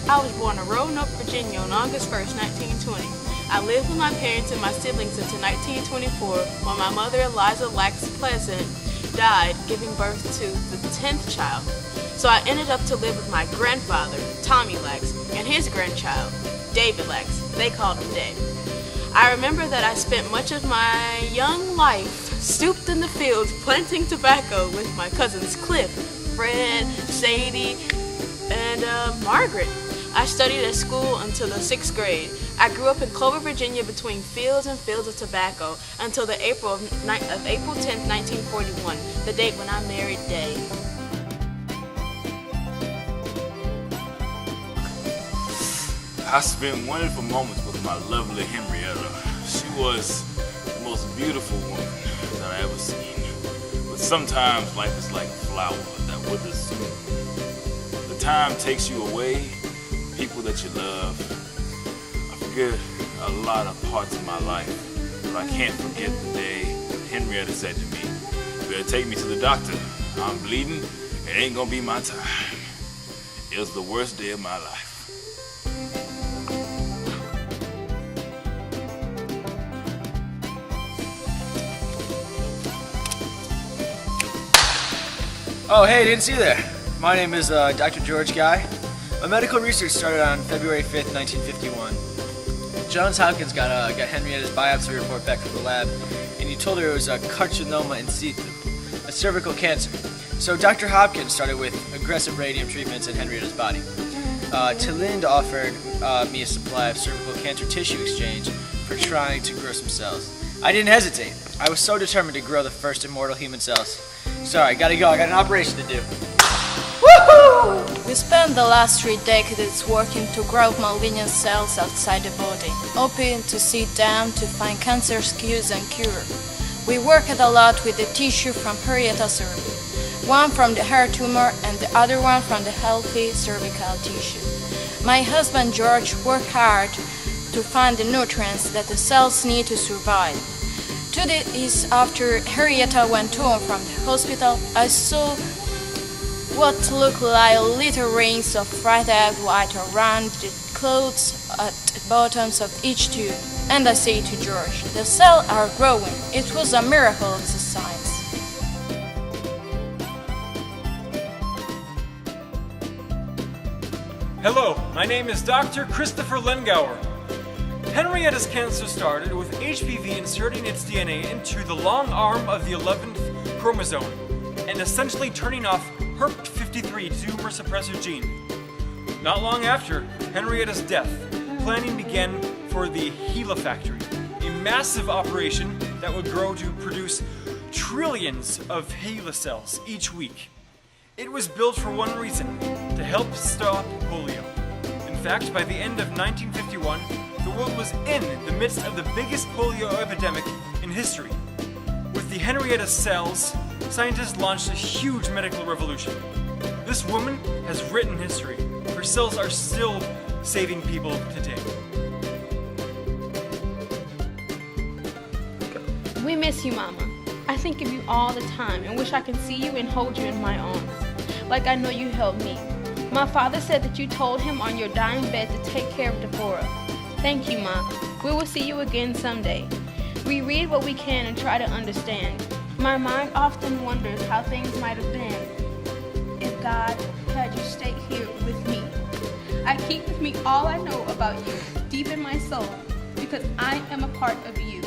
I was born in Roanoke, Virginia on August 1st, 1920. I lived with my parents and my siblings until 1924 when my mother, Eliza Lax Pleasant, died, giving birth to the 10th child. So I ended up to live with my grandfather, Tommy Lax, and his grandchild, David Lax. They called him Dave. I remember that I spent much of my young life stooped in the fields planting tobacco with my cousins Cliff, Fred, Sadie, and Margaret. I studied at school until the 6th grade. I grew up in Clover, Virginia between fields and fields of tobacco until the April 10th, 1941, the date when I married Dave. I spent wonderful moments with my lovely Henrietta. She was the most beautiful woman that I ever seen. But sometimes life is like a flower that withers soon. The time takes you away, people that you love. I forget a lot of parts of my life, but I can't forget the day Henrietta said to me, "You better take me to the doctor. I'm bleeding. It ain't gonna be my time." It was the worst day of my life. Oh, hey, didn't see you there. My name is Dr. George Guy. My medical research started on February 5th, 1951. Johns Hopkins got Henrietta's biopsy report back from the lab, and he told her it was a carcinoma in situ, a cervical cancer. So Dr. Hopkins started with aggressive radium treatments in Henrietta's body. Talind offered me a supply of cervical cancer tissue exchange for trying to grow some cells. I didn't hesitate. I was so determined to grow the first immortal human cells. Sorry, gotta go. I got an operation to do. Woohoo! We spent the last 3 decades working to grow malignant cells outside the body, hoping to sit down to find cancer's cause and cure. We worked a lot with the tissue from Henrietta's cervix, one from the hair tumor and the other one from the healthy cervical tissue. My husband George worked hard to find the nutrients that the cells need to survive. 2 days after Henrietta went home from the hospital, I saw what looked like little rings of bright egg white around the clothes at the bottoms of each tube. And I said to George, "The cells are growing." It was a miracle of the science. Hello, my name is Dr. Christopher Lengauer. Henrietta's cancer started with HPV inserting its DNA into the long arm of the 11th chromosome and essentially turning off HERP53 tumor suppressor gene. Not long after Henrietta's death, planning began for the HeLa factory, a massive operation that would grow to produce trillions of HeLa cells each week. It was built for one reason, to help stop polio. In fact, by the end of 1951, the world was in the midst of the biggest polio epidemic in history. With the Henrietta cells, scientists launched a huge medical revolution. This woman has written history. Her cells are still saving people today. We miss you, Mama. I think of you all the time and wish I could see you and hold you in my arms, like I know you held me. My father said that you told him on your dying bed to take care of Deborah. Thank you, Mom. We will see you again someday. We read what we can and try to understand. My mind often wonders how things might have been if God had you stay here with me. I keep with me all I know about you, deep in my soul, because I am a part of you.